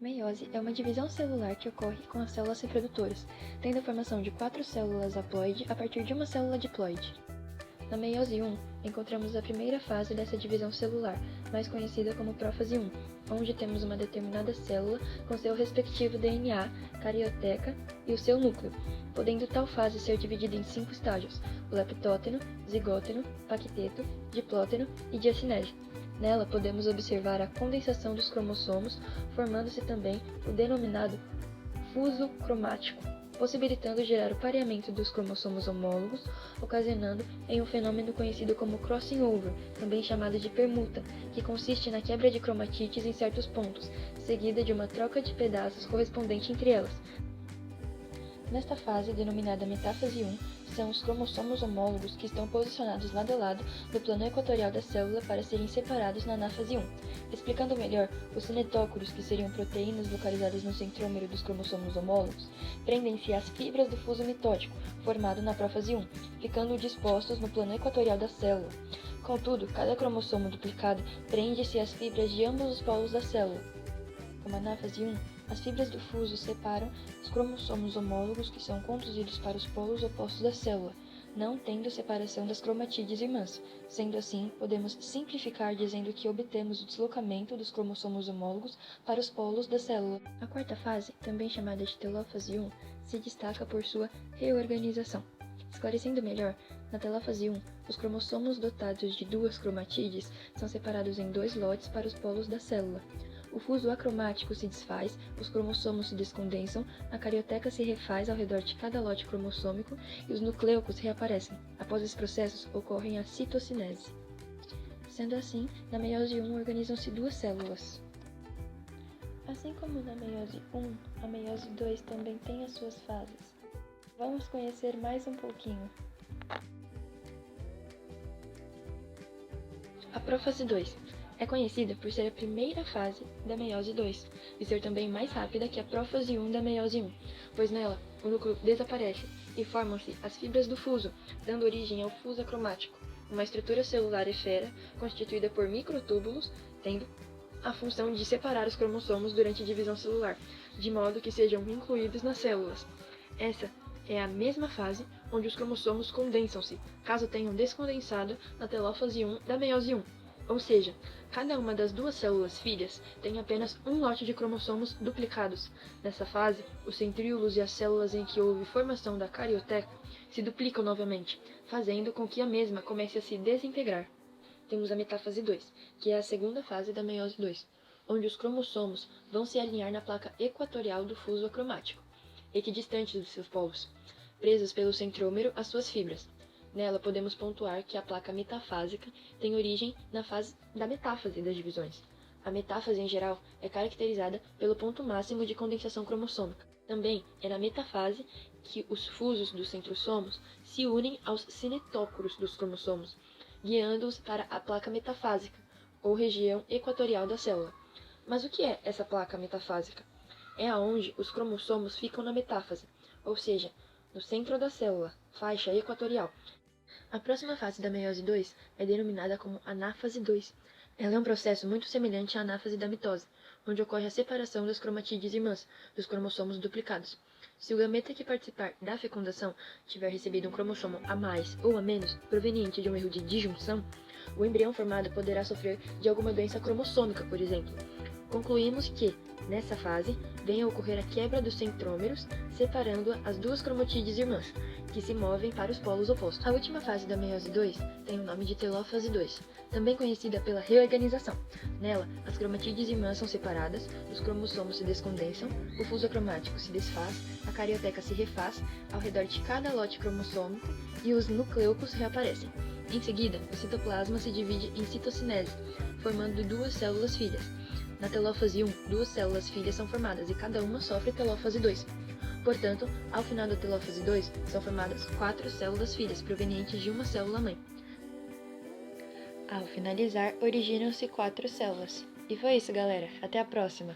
Meiose é uma divisão celular que ocorre com as células reprodutoras, tendo a formação de 4 células haploide a partir de uma célula diploide. Na meiose 1, encontramos a primeira fase dessa divisão celular, mais conhecida como prófase 1, onde temos uma determinada célula com seu respectivo DNA, carioteca e o seu núcleo, podendo tal fase ser dividida em 5 estágios: o leptóteno, zigóteno, pacteto, diplóteno e diacinese. Nela podemos observar a condensação dos cromossomos, formando-se também o denominado fuso cromático, possibilitando gerar o pareamento dos cromossomos homólogos, ocasionando em um fenômeno conhecido como crossing over, também chamado de permuta, que consiste na quebra de cromatites em certos pontos, seguida de uma troca de pedaços correspondente entre elas. Nesta fase, denominada metáfase 1, são os cromossomos homólogos que estão posicionados lado a lado no plano equatorial da célula para serem separados na anáfase 1. Explicando melhor, os cinetócoros, que seriam proteínas localizadas no centrômero dos cromossomos homólogos, prendem-se às fibras do fuso mitótico, formado na prófase 1, ficando dispostos no plano equatorial da célula. Contudo, cada cromossomo duplicado prende-se às fibras de ambos os polos da célula. Como anáfase 1, as fibras do fuso separam os cromossomos homólogos que são conduzidos para os polos opostos da célula, não tendo separação das cromatídeas irmãs. Sendo assim, podemos simplificar dizendo que obtemos o deslocamento dos cromossomos homólogos para os polos da célula. A quarta fase, também chamada de telófase 1, se destaca por sua reorganização. Esclarecendo melhor, na telófase 1, os cromossomos dotados de 2 cromatídeas são separados em 2 lotes para os polos da célula. O fuso acromático se desfaz, os cromossomos se descondensam, a carioteca se refaz ao redor de cada lote cromossômico e os nucleocos reaparecem. Após esses processos, ocorre a citocinese. Sendo assim, na meiose 1 organizam-se 2 células. Assim como na meiose 1, a meiose 2 também tem as suas fases. Vamos conhecer mais um pouquinho. A prófase 2 é conhecida por ser a primeira fase da meiose 2 e ser também mais rápida que a prófase 1 da meiose 1, pois nela o núcleo desaparece e formam-se as fibras do fuso, dando origem ao fuso acromático, uma estrutura celular efêmera constituída por microtúbulos, tendo a função de separar os cromossomos durante a divisão celular, de modo que sejam incluídos nas células. Essa é a mesma fase onde os cromossomos condensam-se, caso tenham descondensado na telófase 1 da meiose 1. Ou seja, cada uma das 2 células filhas tem apenas um lote de cromossomos duplicados. Nessa fase, os centríolos e as células em que houve formação da carioteca se duplicam novamente, fazendo com que a mesma comece a se desintegrar. Temos a metáfase 2, que é a segunda fase da meiose 2, onde os cromossomos vão se alinhar na placa equatorial do fuso acromático, equidistantes dos seus polos, presos pelo centrômero às suas fibras. Nela, podemos pontuar que a placa metafásica tem origem na fase da metáfase das divisões. A metáfase, em geral, é caracterizada pelo ponto máximo de condensação cromossômica. Também é na metafase que os fusos dos centrosomos se unem aos cinetócoros dos cromossomos, guiando-os para a placa metafásica, ou região equatorial da célula. Mas o que é essa placa metafásica? É aonde os cromossomos ficam na metáfase, ou seja, no centro da célula, faixa equatorial. A próxima fase da meiose 2 é denominada como anáfase 2. Ela é um processo muito semelhante à anáfase da mitose, onde ocorre a separação das cromatídeas irmãs, dos cromossomos duplicados. Se o gameta que participar da fecundação tiver recebido um cromossomo a mais ou a menos, proveniente de um erro de disjunção, o embrião formado poderá sofrer de alguma doença cromossômica, por exemplo. Concluímos que, nessa fase, vem a ocorrer a quebra dos centrômeros, separando as 2 cromatídeas irmãs, que se movem para os polos opostos. A última fase da meiose 2 tem o nome de telófase 2, também conhecida pela reorganização. Nela, as cromatídeas irmãs são separadas, os cromossomos se descondensam, o fuso acromático se desfaz, a carioteca se refaz ao redor de cada lote cromossômico e os nucleocos reaparecem. Em seguida, o citoplasma se divide em citocinese, formando 2 células filhas. Na telófase 1, 2 células filhas são formadas e cada uma sofre telófase 2. Portanto, ao final da telófase 2, são formadas 4 células filhas provenientes de uma célula-mãe. Ao finalizar, originam-se 4 células. E foi isso, galera. Até a próxima!